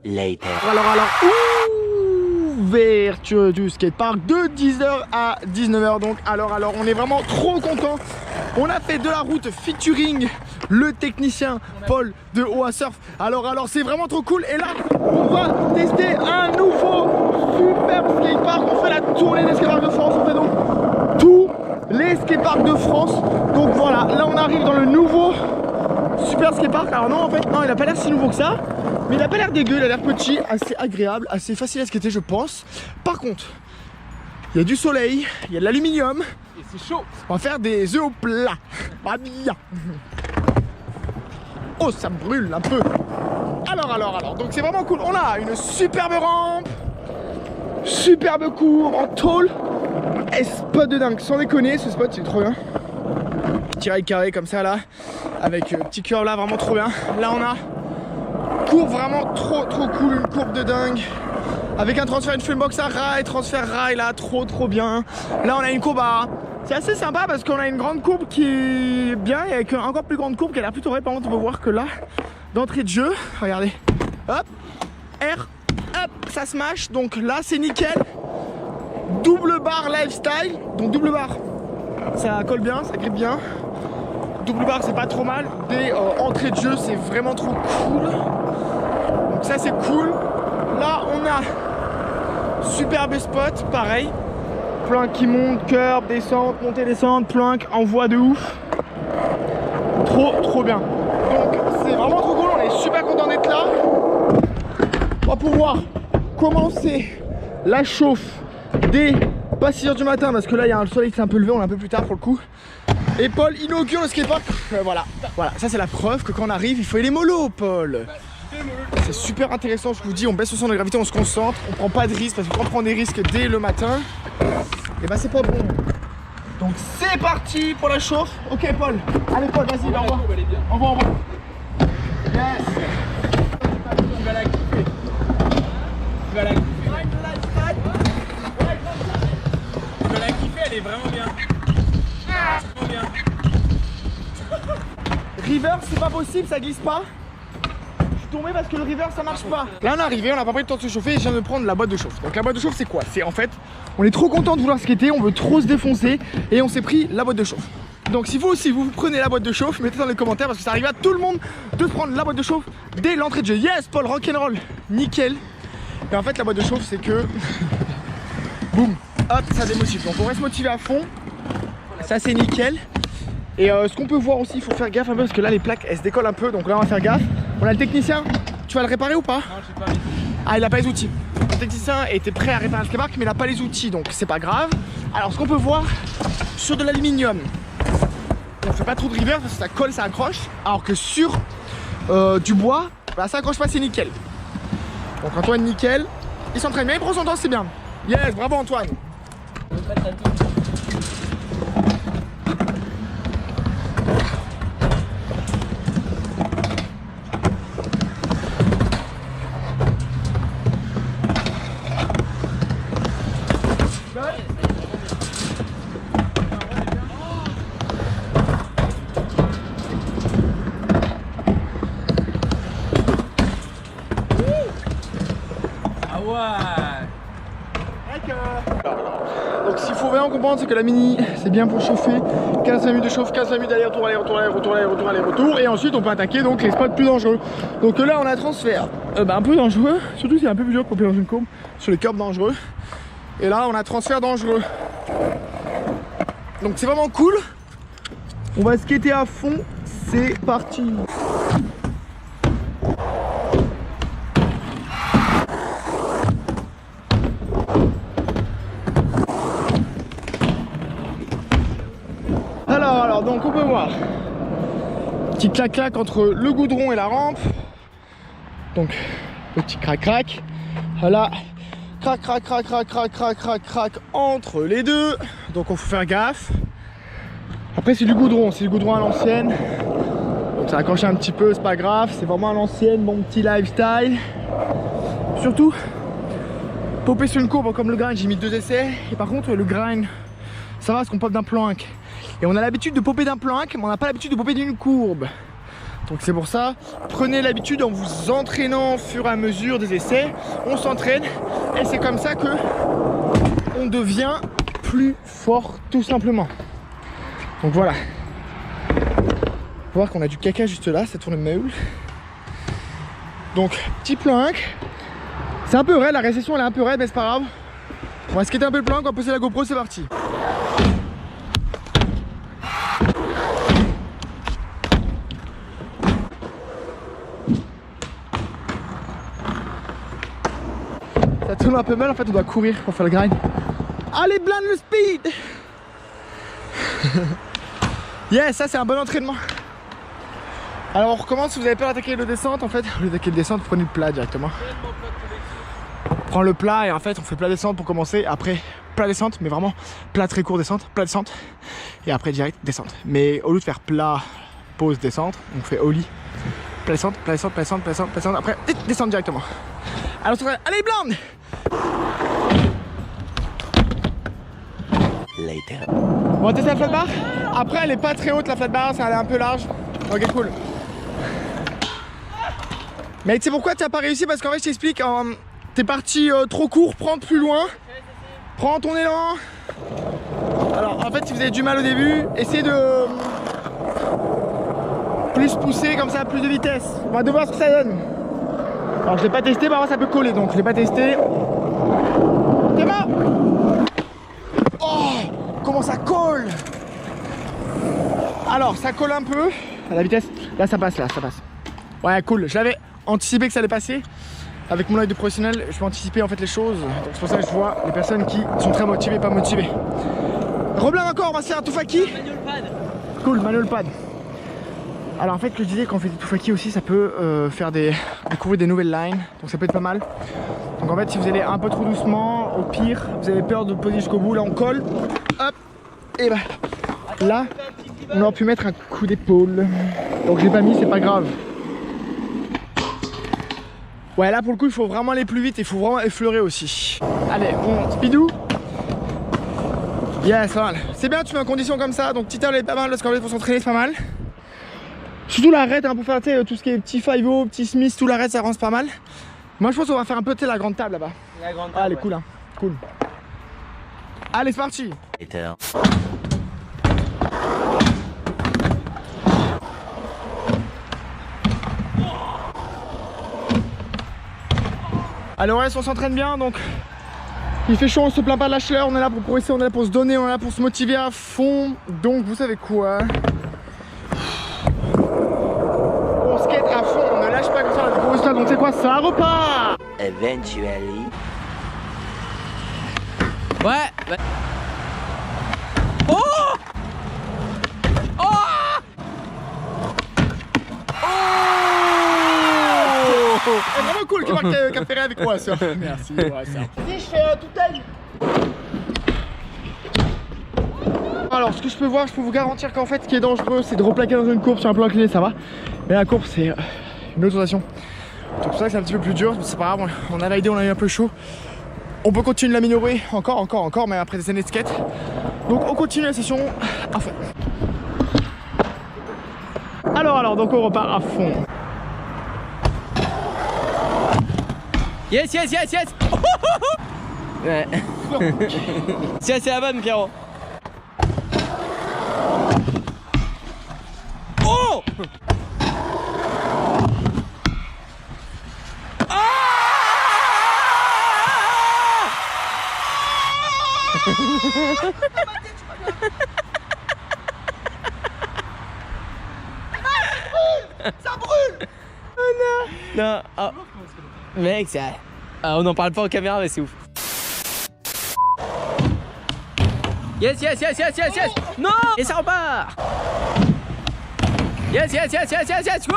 Later. Alors, ouverture du skatepark de 10h à 19h donc. Alors, on est vraiment trop content. On a fait de la route featuring le technicien Paul de OA Surf. Alors, c'est vraiment trop cool. Et là, on va tester un nouveau super skatepark. On fait la tournée des skateparks de France. On fait donc tous les skateparks de France. Donc voilà, là on arrive dans le nouveau super skatepark. Alors non, en fait, non, il a pas l'air si nouveau que ça. Mais il a pas l'air dégueu, il a l'air petit, assez agréable, assez facile à skater, je pense. Par contre, il y a du soleil, il y a de l'aluminium. Et c'est chaud. On va faire des œufs au plat. Pas bien. Oh, ça brûle un peu. Alors. Donc c'est vraiment cool. On a une superbe rampe, superbe courbe en tôle. Et spot de dingue, sans déconner, ce spot c'est trop bien. Petit rail carré comme ça là, avec petit curve là, vraiment trop bien. Là on a courbe vraiment trop cool, une courbe de dingue. Avec un transfert, une flamebox à rail, transfert rail là, trop bien. Là on a une courbe à... C'est assez sympa parce qu'on a une grande courbe qui est bien et avec une encore plus grande courbe qui a l'air plutôt raide. Par contre on peut voir que là, d'entrée de jeu, regardez, hop, R, hop, ça smash. Donc là c'est nickel. Double barre lifestyle, donc double barre, ça colle bien, ça grippe bien. Double barre c'est pas trop mal. Des entrées de jeu c'est vraiment trop cool. Donc ça c'est cool. Là on a superbe spot, pareil. Planque qui monte, curb, descente, montée, descente, planque, envoi de ouf. Trop bien. Donc c'est vraiment trop cool, on est super content d'être là. On va pouvoir commencer la chauffe dès pas 6h du matin parce que là il y a le soleil qui s'est un peu levé, on est un peu plus tard pour le coup. Et Paul inaugure le skatepark. Voilà, ça c'est la preuve que quand on arrive il faut aller mollo Paul. C'est super intéressant, je vous dis, on baisse le centre de gravité, on se concentre, on prend pas de risques parce que quand on prend des risques dès le matin, et bah c'est pas bon. Donc c'est parti pour la chauffe. Ok Paul, allez Paul, vas-y, envoie. Envoie. Yes. Tu vas la kiffer. Tu vas la kiffer, elle est vraiment bien. Vraiment bien. River, c'est pas possible, ça glisse pas. Tombé parce que le river ça marche pas. Là on est arrivé, on n'a pas pris le temps de se chauffer et je viens de prendre la boîte de chauffe. Donc la boîte de chauffe c'est quoi? C'est en fait, on est trop content de vouloir skater, on veut trop se défoncer et on s'est pris la boîte de chauffe. Donc si vous aussi vous prenez la boîte de chauffe, mettez dans les commentaires parce que ça arrive à tout le monde de prendre la boîte de chauffe dès l'entrée de jeu. Yes Paul, rock'n'roll, nickel. Et en fait la boîte de chauffe c'est que boum, hop, ça démotive. Donc on reste motivé à fond. Ça c'est nickel. Et ce qu'on peut voir aussi, il faut faire gaffe un peu parce que là les plaques elles se décollent un peu, donc là on va faire gaffe. On a le technicien, tu vas le réparer ou pas? Non, je sais pas les outils. Ah, il a pas les outils. Le technicien était prêt à réparer le skatepark mais il n'a pas les outils, donc c'est pas grave. Alors ce qu'on peut voir sur de l'aluminium, on fait pas trop de river parce que ça colle, ça accroche. Alors que sur du bois, bah, ça accroche pas, c'est nickel. Donc Antoine nickel, il s'entraîne bien, il prend son temps, c'est bien. Yes, bravo Antoine. Ah ouais. Donc s'il faut vraiment comprendre, c'est que la mini c'est bien pour chauffer. 15 minutes de chauffe, 15 minutes d'aller-retour et ensuite on peut attaquer donc les spots plus dangereux. Donc là on a un transfert un peu dangereux, surtout c'est un peu plus dur pour couper dans une courbe sur les curbs dangereux. Et là on a un transfert dangereux. Donc c'est vraiment cool. On va skater à fond, c'est parti. Alors donc on peut voir petit clac entre le goudron et la rampe. Donc petit crac voilà, crac entre les deux. Donc on faut faire gaffe. Après c'est du goudron à l'ancienne, donc ça accroche un petit peu, c'est pas grave, c'est vraiment à l'ancienne, bon petit lifestyle. Surtout popper sur une courbe comme le grind, j'ai mis 2 essais. Et par contre le grind ça va parce qu'on pop d'un plank. Et on a l'habitude de popper d'un plank, mais on n'a pas l'habitude de popper d'une courbe. Donc c'est pour ça, prenez l'habitude en vous entraînant au fur et à mesure des essais. On s'entraîne et c'est comme ça que on devient plus fort tout simplement. Donc voilà. Faut voir qu'on a du caca juste là, ça tourne meuble. Donc petit plank. C'est un peu raide, la récession elle est un peu raide mais c'est pas grave. On va skater un peu le plank, on va poser la GoPro, c'est parti. Ça tourne un peu mal, en fait on doit courir pour faire le grind. Allez, blinde le speed. Yes, ça c'est un bon entraînement. Alors on recommence, si vous avez peur d'attaquer le descente, en fait, au lieu d'attaquer le descente, vous prenez le plat directement. On prend le plat et en fait on fait plat descente pour commencer, après plat descente, mais vraiment plat très court descente, plat descente, et après direct descente. Mais au lieu de faire plat, pause, descente, on fait ollie, plat descente, plat descente, plat descente, plat descente, plat descente, après descente directement. Alors allez blinde. Later. On va tester la flat bar. Après elle est pas très haute la flat bar, ça elle est un peu large. Ok cool. Mais tu sais pourquoi tu n'as pas réussi? Parce qu'en fait je t'explique, t'es parti trop court, prends plus loin. Prends ton élan. Alors en fait si vous avez du mal au début, essayez de plus pousser comme ça, plus de vitesse. On va devoir voir ce que ça donne. Alors je l'ai pas testé, parfois ça peut coller donc je l'ai pas testé. T'es mort. Oh, comment ça colle. Alors ça colle un peu à la vitesse. Là ça passe, là ça passe. Ouais cool, je l'avais anticipé que ça allait passer. Avec mon œil de professionnel, je peux anticiper en fait les choses. Donc c'est pour ça que je vois les personnes qui sont très motivées, pas motivées. Reblin encore, on va se faire un Toufaki. Manual pad. Cool, manual pad. Alors en fait, que je disais, quand on fait des Toufaki aussi, ça peut faire découvrir des nouvelles lines. Donc ça peut être pas mal. Donc en fait, si vous allez un peu trop doucement, au pire, vous avez peur de poser jusqu'au bout, là on colle. Hop. Et bah là, on aurait pu mettre un coup d'épaule. Donc j'ai pas mis, c'est pas grave. Ouais, là pour le coup il faut vraiment aller plus vite et il faut vraiment effleurer aussi. Allez, on speedou. Yes, pas mal. C'est bien, tu mets en condition comme ça, donc petit elle est pas mal parce qu'en fait pour s'entraîner c'est pas mal. Surtout l'arrête hein, pour faire tout ce qui est petit 5-0, petit Smith, tout l'arrête ça rend pas mal. Moi je pense qu'on va faire un peu la grande table là-bas. La grande Ah, elle est ouais. cool hein, cool. Allez c'est parti. Later. Allez on reste, on s'entraîne bien donc il fait chaud, on se plaint pas de la chaleur, on est là pour progresser, on est là pour se donner, on est là pour se motiver à fond. Donc vous savez quoi, on skate à fond, on ne lâche pas comme ça la grosse là, donc c'est quoi, ça repart. Eventually. Ouais. Oh. Oh. C'est vraiment cool que Marc a fait avec moi ça. Merci ouais, ça. Vas-y je fais tout taille. Alors ce que je peux voir, je peux vous garantir qu'en fait ce qui est dangereux c'est de replaquer dans une courbe sur un plan incliné, ça va. Mais la courbe c'est une autre sensation. C'est pour ça que c'est un petit peu plus dur, mais c'est pas grave, on a l'idée, on a eu un peu chaud. On peut continuer de l'améliorer encore, mais après des années de skate. Donc on continue la session à fond. Alors donc on repart à fond. Yes. Ouais. C'est la bonne, Pierrot. Oh. Ça brûle. Oh non. Non. Oh. Mec, ça. Ah, on n'en parle pas en caméra, mais c'est ouf. Yes. Non. Et ça repart. Yes. Wouh.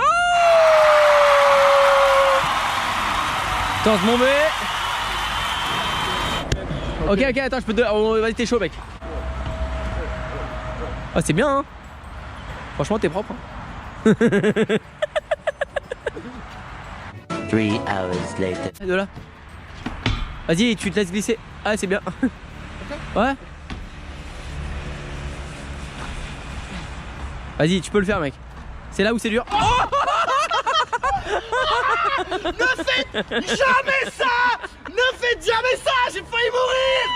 Attends, je m'en mets. Ok, attends, je peux te... Oh, vas-y, t'es chaud, mec. Oh, c'est bien, hein. Franchement, t'es propre. Hein. 3 hours later. De là. Vas-y, tu te laisses glisser. Ah, c'est bien. Ouais. Vas-y, tu peux le faire, mec. C'est là où c'est dur. Oh. Ne faites jamais ça! Ne faites jamais ça! J'ai failli mourir!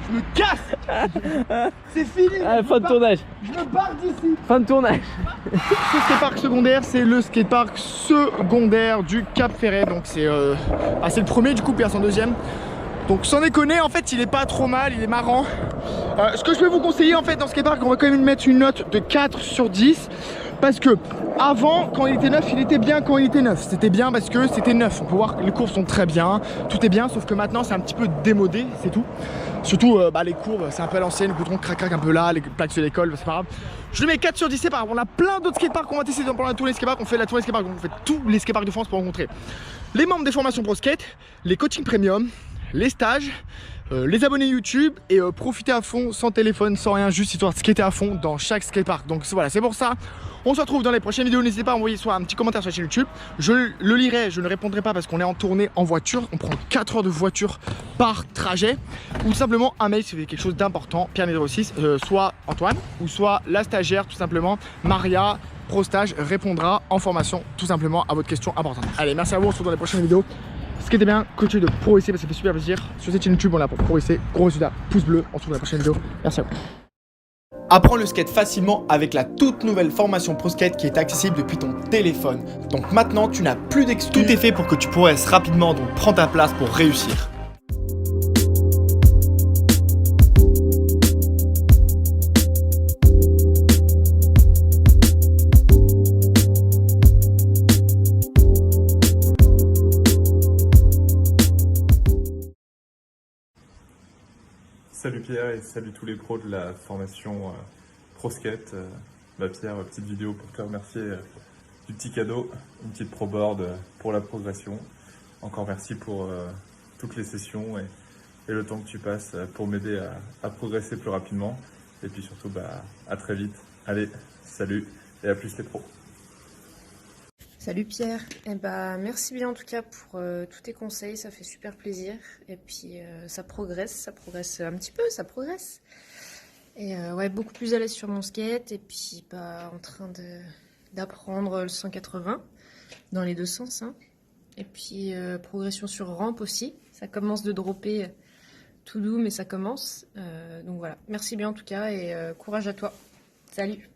Je me casse! C'est fini! Ah, fin de tournage. Je me barre d'ici! Fin de tournage. Ce skatepark secondaire, c'est le skatepark secondaire du Cap Ferret. Donc c'est le premier, du coup, puis son deuxième. Donc sans déconner, en fait, il est pas trop mal, il est marrant. Ce que je peux vous conseiller, en fait, dans ce skatepark, on va quand même mettre une note de 4 sur 10. Parce que avant, quand il était neuf, il était bien quand il était neuf. C'était bien parce que c'était neuf. On peut voir que les courbes sont très bien, tout est bien, sauf que maintenant c'est un petit peu démodé, c'est tout. Surtout les courbes, c'est un peu à l'ancienne, le goudron crac un peu là, les plaques sur l'école, c'est pas grave. Je lui mets 4 sur 10, c'est pas grave. On a plein d'autres skateparks qu'on va tester pendant la tournée skatepark. On fait la tournée skatepark, donc on fait tous les skateparks de France pour rencontrer les membres des formations Pro Skate, les coachings premium, les stages, les abonnés YouTube et profiter à fond sans téléphone, sans rien, juste histoire de skater à fond dans chaque skatepark. Donc voilà, c'est pour ça. On se retrouve dans les prochaines vidéos. N'hésitez pas à envoyer soit un petit commentaire sur la chaîne YouTube. Je le lirai, je ne répondrai pas parce qu'on est en tournée en voiture. On prend 4 heures de voiture par trajet. Ou simplement un mail si vous avez quelque chose d'important. Pierre06, soit Antoine ou soit la stagiaire, tout simplement. Maria, ProStage, répondra en formation tout simplement à votre question importante. Allez, merci à vous. On se retrouve dans les prochaines vidéos. Skatez bien, coachez de progresser parce que ça fait super plaisir. Sur cette chaîne YouTube, on est là pour progresser. Gros résultat, pouce bleu. On se retrouve dans la prochaine vidéo. Merci à vous. Apprends le skate facilement avec la toute nouvelle formation Pro Skate qui est accessible depuis ton téléphone. Donc maintenant, tu n'as plus d'excuses. Tout est fait pour que tu progresses rapidement, donc prends ta place pour réussir. Salut Pierre et salut tous les pros de la formation Pro Skate. Pierre, petite vidéo pour te remercier du petit cadeau, une petite pro board pour la progression. Encore merci pour toutes les sessions et le temps que tu passes pour m'aider à progresser plus rapidement. Et puis surtout, à très vite. Allez, salut et à plus les pros. Salut Pierre, merci bien en tout cas pour tous tes conseils, ça fait super plaisir. Et puis ça progresse un petit peu, ça progresse. Et ouais, beaucoup plus à l'aise sur mon skate et puis en train d'apprendre le 180 dans les deux sens. Hein. Et puis progression sur rampe aussi, ça commence de dropper tout doux mais ça commence. Donc voilà, merci bien en tout cas et courage à toi. Salut.